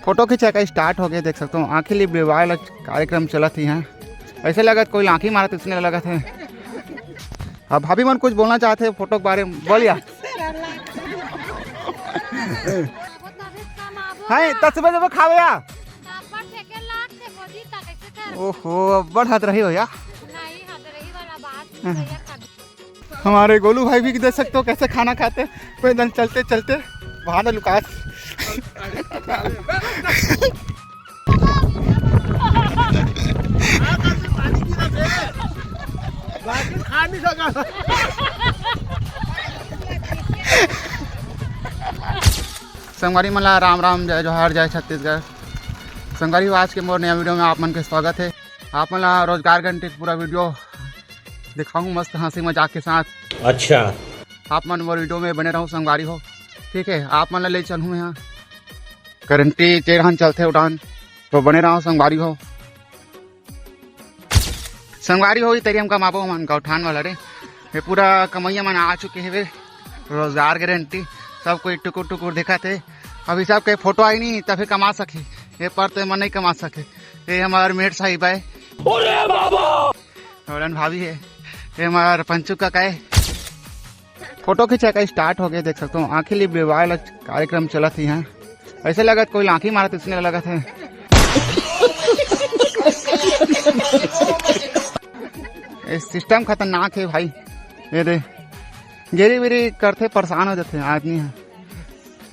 Photo खींचा का start हो गया, देख सकते हो। आँखें लिप वाला कार्यक्रम चला थी यहाँ, ऐसे लगा कोई आँखें मारा तो इसने लगा था। अब भाभी मन कुछ बोलना चाहते हैं फोटो के बारे में, बोलिए। हाय 10 बजे वो खावे या ओहो बड़ हाथ रही हो या। हमारे गोलू भाई भी देख सकते हो कैसे खाना खाते पैदल चलते चलते वहां ना लुकास। संगवारी मला राम राम, जय जोहार, जय छत्तीसगढ़। संगवारी आज के मोर नया वीडियो में आप मन के स्वागत है। आप मन रोजगार घंटे पूरा वीडियो दिखाऊं मस्त हंसी मजाक के साथ। अच्छा, आप मन मोर वीडियो में बने रहो संगवारी हो, ठीक है। आप मन ले चलूँ यहाँ गारंटी तेरहन चलते उड़ान, तो बने रहो संगवारी हो। संगवारी हो तेरी हम कमाबो मन गौठान वाला रे, ये पूरा कमैया मन आ चुके हैं वे, रोजगार गारंटी सब कोई टुकुर टुकुर दिखा थे। अभी सब के फोटो आई नहीं तभी कमा सके, ये पर तो मन नहीं कमा सके। ये हमारे मेट साहिब है और भाभी है, ये हमारा पंचू का है। फोटो खींचा का स्टार्ट हो गया, देख सकते हो। आँखें लिप वाला कार्यक्रम चला थी यहाँ, ऐसे लगा कोई आँखें मारा तो इसने लगा था। सिस्टम खतरनाक है भाई, ये दे गेरी वेरी करते परेशान हो जाते हैं आदमी। है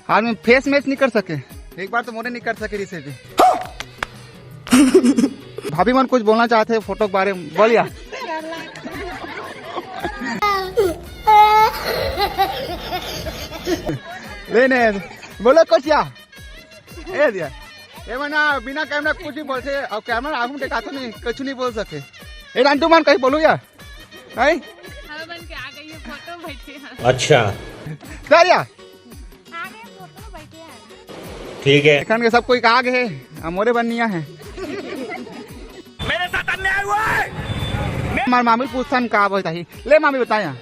आदमी फेस मैच नहीं कर सके, एक बार तो मोरे नहीं कर सके इसे भी। भाभी मन कुछ बोलना चाहते हैं फोटो के बारे में, बोलिए। लेने बोलो कुछ या ए दिया ये मना बिना कैमरा कुछ नहीं बोलते, और कैमरा आगू देखा तो नहीं कुछ नहीं बोल सके। ए रांटू मान कहीं बोलू या है बन के आ गई है फोटो बैठे हैं। अच्छा कर या आगे फोटो बैठे हैं, ठीक है। एखन के सब कोई आगे है, मोरे बनिया है। मेरे साथ अन्याय हुआ है। हमारे मामी पूछता का बताइए, ले मामी बताया।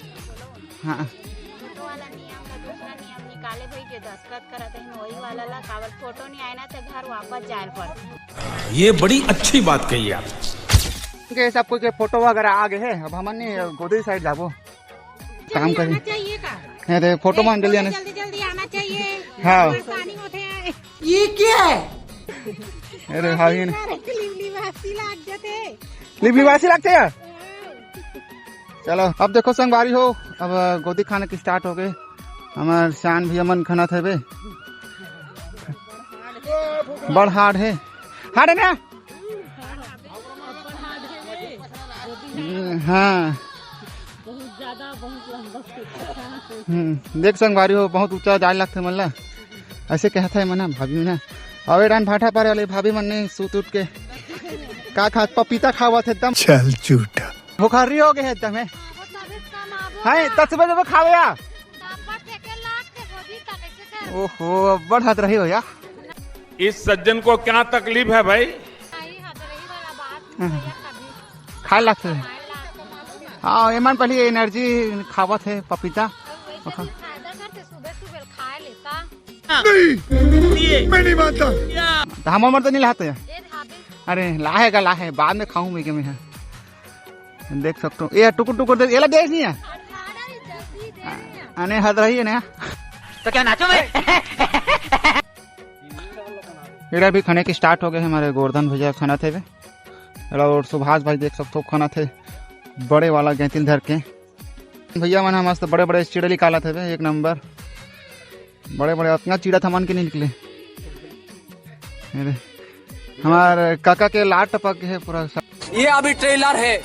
हाँ फोटो वाला नियम का दूसरा नियम निकाले भाई के दस्तखत करते हैं, वही वाला ला काबर फोटो नहीं आए ना तो घर वापस जाए पड़। ये बड़ी अच्छी बात कही आप। के सब कोई के फोटो वगैरह आगे है, अब हमन गोदरी साइड जाबो काम करी चाहिए का अरे फोटो मान जल्दी आने। जल्दी जल्दी आना चाहिए। हाँ पानी होते हैं, ये क्या है? अरे भाभी ने लिवली लाग जाते लिपलिवासी लगते हैं। चलो अब देखो संगवारी हो, अब गोदी खाने की स्टार्ट हो गए। हमारे शान भी अमन खाना थे बे, बड़ हार्ड है, हार्ड है ना। हाँ बहुत ज्यादा बहुत देख संगवारी हो बहुत ऊंचा जाए लगते मल्ला, ऐसे कहता है मना भाभी ना। अवे डान भाटा पारे वाले भाभी मन ने सूत उठ के का खा पपीता खावा थे एकदम। चल झूठा भुखारी हो गए एकदम है। हाय 10 बजे वो खावे या ओहो बड़ हाथ रही हो या। इस सज्जन को क्या तकलीफ है भाई? खाए लगते है। हाँ एमन पहले एनर्जी खावा थे पपीता। मैं नहीं मानता। तो हम उम्र तो नहीं लाते हैं। अरे लाहेगा लाहे बाद में खाऊं मैं में है। देख सकते हो ये टुकुर टुकुर देख, ये देख नहीं है अने हद रही है ना, तो क्या नाचो मैं? इधर भी खाने की स्टार्ट हो गए। हमारे गोवर्धन भैया खाना थे वे, और सुभाष भाई देख सकते हो खाना थे बड़े वाला गैतिल धर के। भैया मन मस्त बड़े बड़े चिड़े निकाला थे वे, एक नंबर बड़े बड़े उतना चिड़ा था मन के नहीं निकले। हमारे काका के लाट टपक है पूरा। ये अभी ट्रेलर है,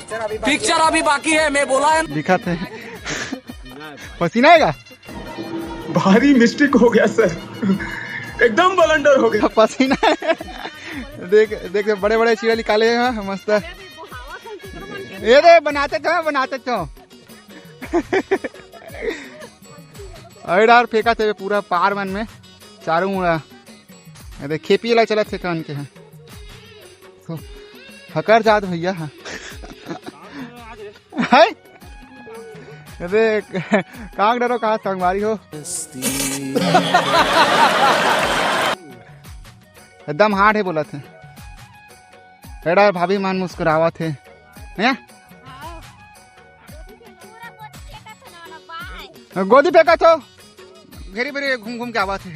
पिक्चर अभी बाकी है, मैं बोला है। दिखा थे पसीना आएगा, भारी मिस्टेक हो गया सर, एकदम ब्लंडर हो गया। पसीना देख देख बड़े बड़े चिड़े निकाले हैं मस्त। ये रे बनाते तो यार फेंका थे पूरा पार मन में चारों मुड़ा। अरे खेपी ला चला थे कान के हैं तो हकर जात भैया है। अरे कहाँ डरो कहाँ संगवारी हो। एकदम हार्ड है बोला थे। एडा भाभी मान मुस्कुरावा थे हैं? गोदी फेंका तो घेरी बेरी घूम घूम के आवा थे।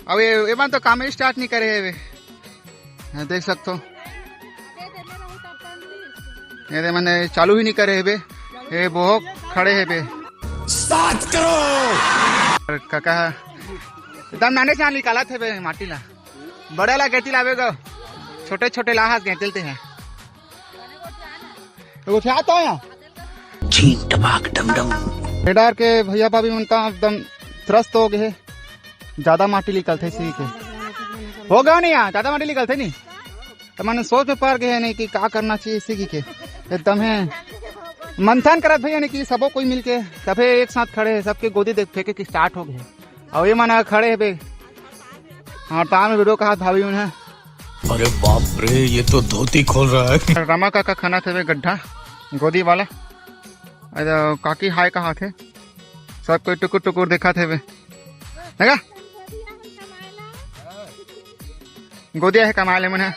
अब ये तो काम स्टार्ट नहीं करे है वे, देख सकते हो। ये मैंने चालू ही नहीं करे है बे, ये बहुत खड़े है बे। 7 करोड़ काका एकदम नाने से निकाला थे बे माटी ला, बड़ा ला गैती लावे गो, छोटे छोटे लाहास गैतिलते हैं। तो वो क्या तो यहाँ छीन टपाक डम डम बेडार के भैया भाभी मनता एकदम त्रस्त हो गए, ज्यादा माटी निकलते इसी के हो गया नहीं यहाँ, ज्यादा माटी निकलते नहीं तो मैंने सोच में पड़ गए नहीं कि क्या करना चाहिए इसी के एकदम है मंथन करत भैया नहीं कि सबो कोई मिलके सभी एक साथ खड़े हैं, सबके गोदी देख फेंके कि स्टार्ट हो गए। और ये माना खड़े है बे, हाँ टाइम वीडियो का हाथ भाभी उन्हें। अरे बाप रे, ये तो धोती खोल रहा है। रमा काका खाना थे वे गड्ढा गोदी वाला, काकी हाय कहा थे, सब कोई टुकुर टुकुर देखा थे वे देखा गोदिया है कमाले मन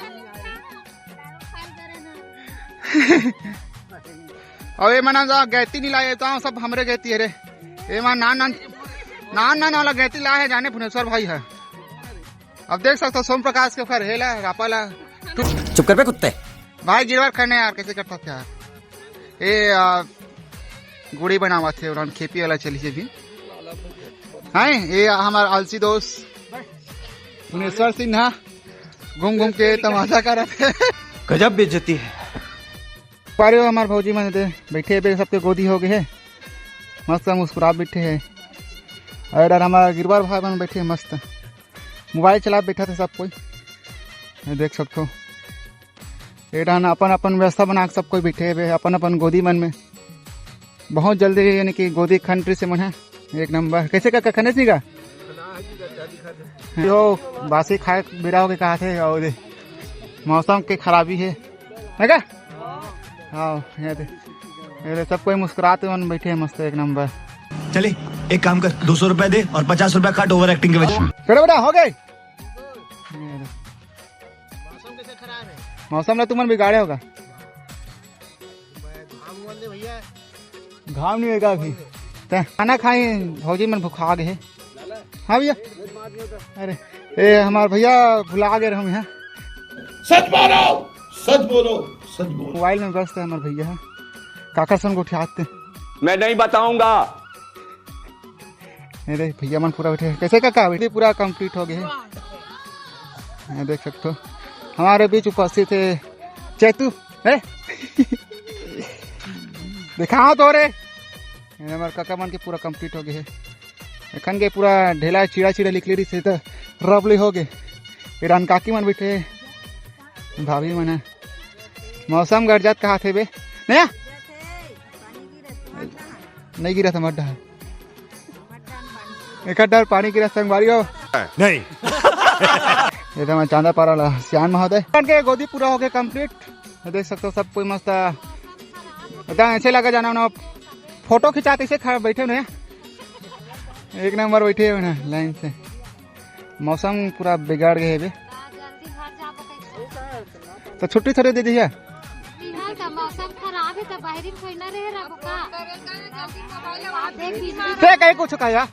और ये मना जा गैती नहीं लाए तो सब हमरे गैती है रे, ये मान नान वाला गैती लाए है जाने भुवनेश्वर भाई है। अब देख सकते हो सोम प्रकाश के फिर हेला रापाला चुप कर बे कुत्ते। भाई गिरवर करने यार कैसे करता था यार, ये गुड़ी बनावा थे और खेपी वाला चली से भी है। ये हमारा आलसी दोस्त भुवनेश्वर सिन्हा घूम घूम के तमाशा कर रहे थे। गजब बेइज्जती है। पारे हो हमारे भौजी मन दे बैठे बे, सबके गोदी हो गए है, मस्त मुस्कुरा बैठे है। और इधर हमारा गिरवर भाई बन बैठे है, मस्त मोबाइल चला बैठा था सब कोई, देख सकते हो। इधर अपन अपन व्यवस्था बना के सब कोई बैठे है अपन अपन गोदी मन में। बहुत जल्दी यानी कि गोदी कंट्री से मन है एक नंबर। कैसे का खने नहीं का यो बासी खाए बिरा हो के कहा थे, और मौसम के खराबी है क्या? हाँ ये सब कोई मुस्कुराते हुए बैठे हैं मस्त एक नंबर। चले एक काम कर, 200 रुपए दे और 50 रुपए काट ओवर एक्टिंग के वजह। चलो बेटा हो गए। मौसम ना तुमन बिगाड़े होगा, घाम नहीं होगा अभी। खाना खाए भौजी मन भुखा गए। हाँ भैया, अरे ये हमारे भैया भुला गए हम यहाँ। सच बोलो सच बोलो सच बोलो। मोबाइल में व्यस्त है हमारे भैया, काका सन को उठाते। मैं नहीं बताऊंगा। अरे भैया मन पूरा बैठे, कैसे काका बैठे पूरा कंप्लीट हो गए है, देख सकते हो। हमारे बीच उपस्थित थे चैतू है दिखाओ तो रे, हमारे काका मन के पूरा कंप्लीट हो गए है। एखन के पूरा ढेला चिड़ा चिड़ा निकले रही तो रबली हो गए। ईरान काकी मन बैठे, भाभी मन है। मौसम गरजत कहा थे बे नया नहीं गिरा था मड्डा, एक डर पानी गिरा संगवारी हो नहीं। ये तो मैं चांदा पारा ला सियान महोदय के गोदी पूरा हो गया कंप्लीट, देख सकते हो। सब कोई मस्त ऐसे लगा जाना ना, फोटो खिंचाते ऐसे खड़े बैठे ना एक नंबर बैठे हुए ना लाइन से। मौसम पूरा बिगाड़ गए है बे, तो छुट्टी थोड़ी दे दीजिए। मौसम खराब है तो बाहरी कोई ना रहे रखो का कहीं कुछ कहा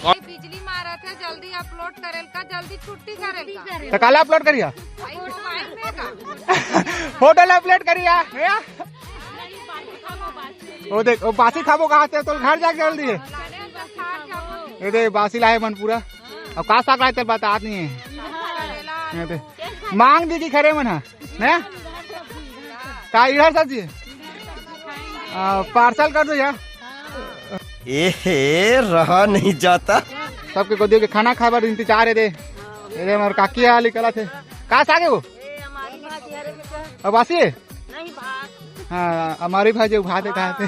बिजली मारा था, जल्दी अपलोड करेल का, जल्दी छुट्टी करेल का, तो काला अपलोड करिया मोबाइल में का फोटो अपलोड करिया। वो देख वो बासी खाबो कहा थे तो घर जाके जल्दी है। ये देख बासी लाए मन पूरा, अब का साग लाए तो बता नहीं है। ये देख मांग दी की खरे मन है का इधर सब्जी पार्सल कर दो यार। रहा नहीं जाता। सबके गोदी के खाना खाबर इंतजार है दे। ये हमारे काकी हाल निकला थे, कहाँ से आगे वो अब बासी है। हाँ हमारी भाजी भात कहा थे।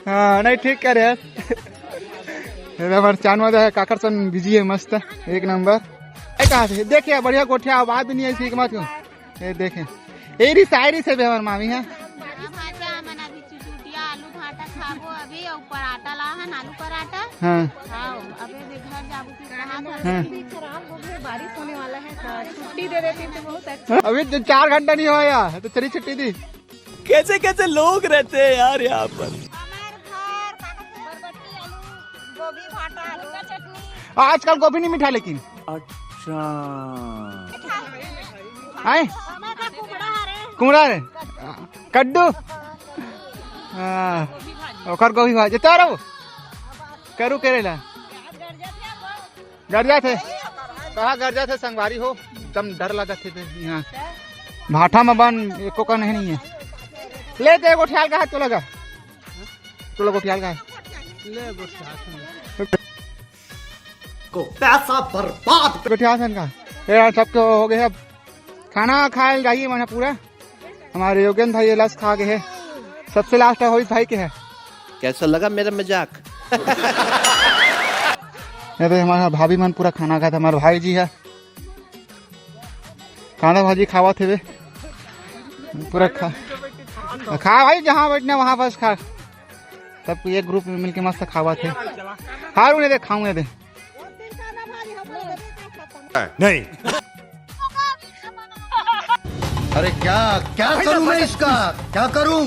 हाँ नहीं ठीक करे यार। हमारे चांद है काकर सन बिजी है मस्त एक नंबर। कहा थे देखिए बढ़िया गोठिया आवाज भी नहीं है ठीक मत। ये देखे एरी शायरी से भी हमारे मामी है। आलू भाटा खाबो अभी और पराठा लाहन आलू पराठा। हाँ खाओ अबे घर बारिश होने वाला है छुट्टी दे देती तो बहुत अच्छा। अभी 4 घंटा नहीं हुआ यार तो चली छुट्टी दी। कैसे कैसे लोग रहते हैं यार यहाँ पर। गोभी भाटा आलू का चटनी। आजकल गोभी नहीं मिठा लेकिन अच्छा आए कुमड़ा रे कद्दू ओकर गोभी भाज जता रहो करू करेला गर्जा थे कहा गर्जा थे संगवारी हो एकदम डर लगा थे यहाँ भाठा में बन एको का नहीं है ले दे एगो ठियाल का हाथ तो लगा तो लोगो ठियाल का को पैसा बर्बाद ठियाल का यार सबके हो गए अब खाना खाए जाइए मैंने पूरा हमारे योगेंद्र भाई लास्ट खा गए है सबसे लास्ट है भाई के है। कैसा लगा मेरा मजाक? हमारा भाभी मन पूरा खाना खाया था हमारे भाई जी है खाना भाजी खावा थे वे पूरा खा भाई जहाँ बैठना वहाँ बस खा सब एक ग्रुप में मिलके मस्त खावा थे खा उन्हें दे खाऊंगे दे नहीं। अरे क्या क्या करूं मैं इसका क्या करूं?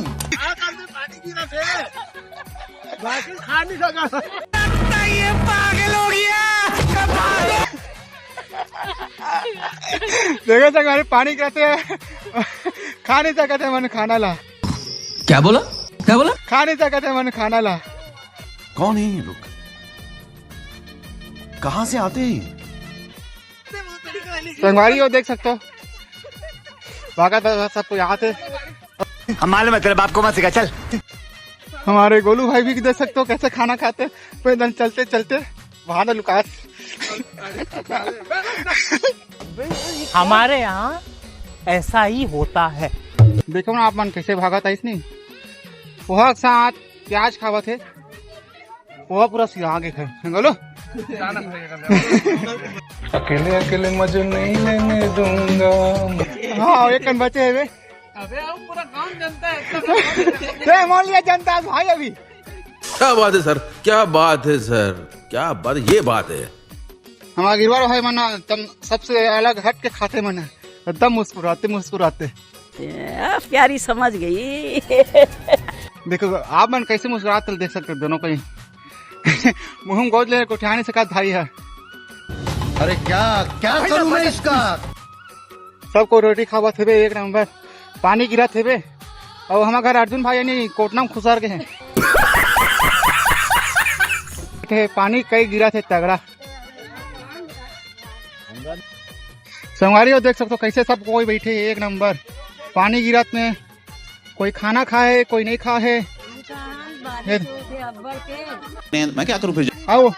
देखो सर हमारे पानी कहते हैं खा नहीं सकते मैंने खाना ला। क्या बोला क्या बोला? खा नहीं सकते मैंने खाना ला। कौन है ये लोग? कहाँ से आते हैं? संगवारी हो देख सकते हो भागा था सबको यहाँ थे। हम मालूम है तेरे बाप को मत सिखा चल। हमारे गोलू भाई भी देख सकते हो कैसे खाना खाते पैदल चलते चलते वहां ना लुकास। हमारे यहाँ ऐसा ही होता है। देखो ना आप मन कैसे भागा था इसने पोहा के साथ प्याज खावा थे पोहा पूरा सिला के खाए बोलो। अकेले अकेले मजे नहीं लेने दूंगा। हाँ एक कन बचे है वे पूरा गांव जनता है मान लिया जनता भाई अभी क्या बात है सर क्या बात है सर क्या बात ये बात है। हमारा गिरवार भाई मना तुम सबसे अलग हट के खाते मना एकदम मुस्कुराते मुस्कुराते प्यारी समझ गई। देखो आप मन कैसे मुस्कुराते देख सकते दोनों को मुँह गोद ले कोठियानी से का भाई है। अरे क्या क्या करूं मैं इसका? सबको रोटी खावा थे एक नंबर पानी गिरा थे बे और हमारे घर अर्जुन भाई यानी कोटना में खुसार के हैं पानी कई गिरा थे तगड़ा। संगवारी हो देख सकते हो कैसे सब कोई बैठे एक नंबर पानी गिरत में कोई खाना खाए कोई नहीं खा है। मैं क्या करूं फिर? आओ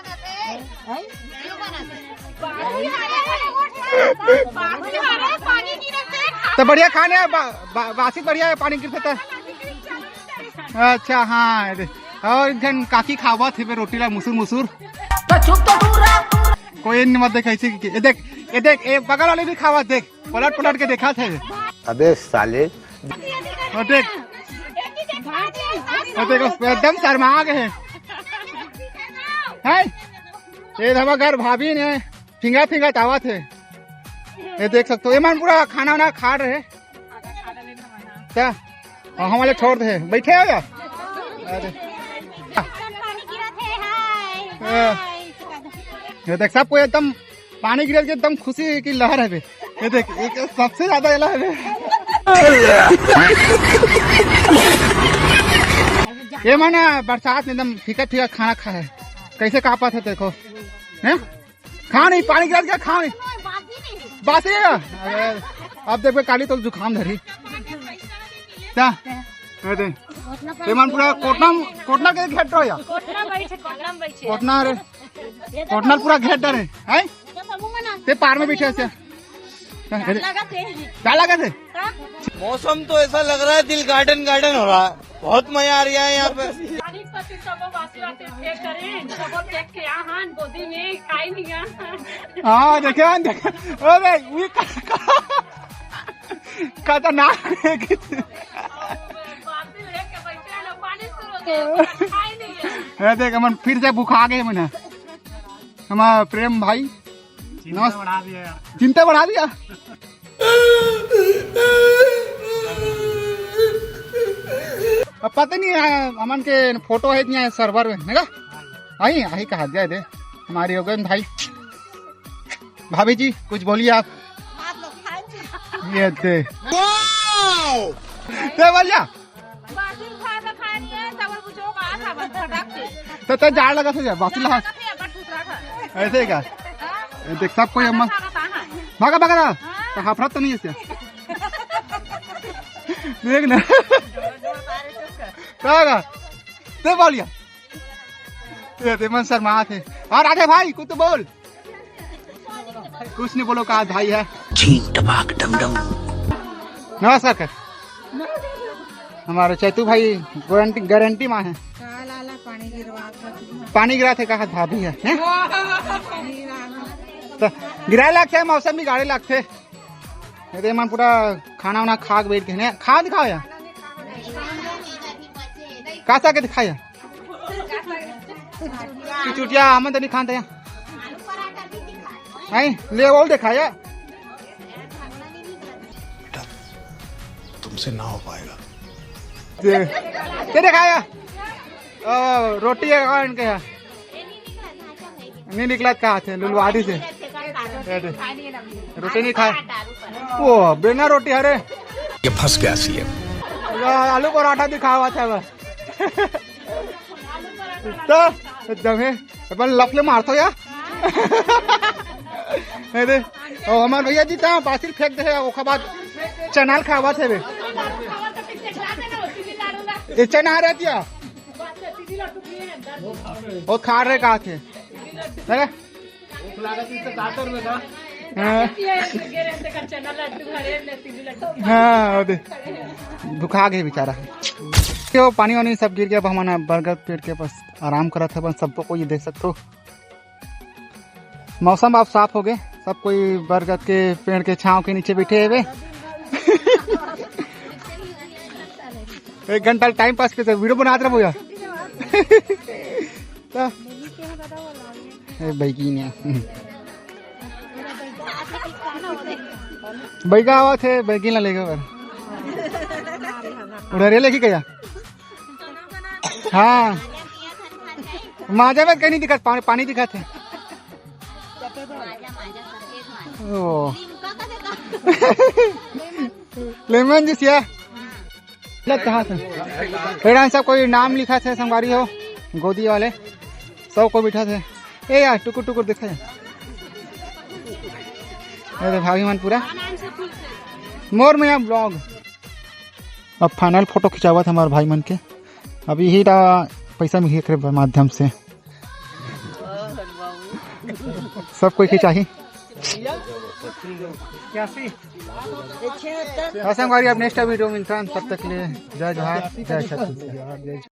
तो बढ़िया खाने बासी बढ़िया है पानी गिरते था। अच्छा हाँ और इनकन काकी खावा थे रोटी ला मुसुर मुसुर कोई मत देख ऐसे ये देख ये बगल वाले भी खावा देख पलट पलट के देखा थे। अबे साले और देख एकदम शर्मा गए हैं। ये हमारे घर भाभी ने फिंगा फिंगा तावा थे ये देख सकते हो ये मन पूरा खाना वाना खा रहे क्या हम वाले छोड़ दे बैठे हो या ये देख सबको एकदम पानी गिर के एकदम खुशी की लहर है ये देख सबसे ज्यादा लहर है ये माना बरसात में एकदम फीका फीका खाना खा है कैसे कापा थे देखो है खा नहीं पानी गिरा क्या खा नहीं बात है अब देखो काली तो जुकाम धरी क्या मन पूरा कोटना के घेट रहो या कोटना रे कोटना पूरा घेट डर है ते पार में बैठे ऐसे क्या लगा थे? मौसम तो ऐसा लग रहा है दिल गार्डन गार्डन हो रहा है बहुत मजा आ रहा है यहाँ पे। हाँ देखे खतरनाक देख मन फिर से बुखा गए मैंने हमारा प्रेम भाई चिंता बढ़ा दिया। अब पता नहीं अमन के फोटो है इतनी सर्वर में ना आई आई कहा दिया दे हमारे योगेंद्र भाई। भाभी जी कुछ बोलिए आप। ये दे बोलिया तो जाड़ लगा था बाकी लगा ऐसे ही का देख सब कोई अम्मा भागा भागा ना तो हाफरत तो नहीं है इससे देख ना भागा दे बोलिया ये मन शर्मा थे। और आगे भाई कुछ तो बोल। कुछ नहीं बोलो कहा भाई है। नमस्कार कर हमारे चैतू भाई गारंटी माँ है। पानी गिरा थे कहा भाभी है तो गिराए लगते है मौसम भी गाड़े लगते ये मन पूरा खाना वाना खा के बैठ के खा दिखाओ यार का सा के दिखाया चुटिया हम तो नहीं खाते हैं ले बोल दिखाया तुमसे ना हो पाएगा। क्या दिखाया रोटी है इनके यहाँ नहीं निकला कहा थे लुलवाड़ी से रोटी नहीं खाए वो बिना रोटी अरे ये फंस गया सीएम। आलू पराठा दिखा हुआ था तो एकदम है अपन लफले मारतो या हमारे भैया जी था बासिल फेंक दे ओखा बाद चनाल खावा थे वे ये चना रहती है वो खा रहे कहा थे हाँ दुखा गए बेचारा क्यों पानी वानी सब गिर गया। अब हमारा बर्गर पेड़ के पास आराम करा था बस सबको कोई देख सकते हो। मौसम अब साफ हो गए सब कोई बरगद के पेड़ के छांव के नीचे बैठे हुए 1 घंटा टाइम पास के वीडियो बनाते रहो यार बैगी ने बैगा आवा थे बैगी ना लेगा उधर लेके गया। हाँ माजा में कहीं नहीं दिखा पानी दिखा थे लेमन जी सिया कहाँ थे फिर सब कोई नाम लिखा थे संगवारी हो गोदी वाले सब को बिठा थे ए यार टुकुर टुकुर दिखा है भाभी मन पूरा मोर में ब्लॉग। अब फाइनल फोटो खिंचा हुआ था हमारे भाई मन के अभी ही पैसा मिले के माध्यम से सब कोई खिंचाही संगवारी अब नेक्स्ट वीडियो में तब तक लिए जय जोहार जय छत्तीसगढ़।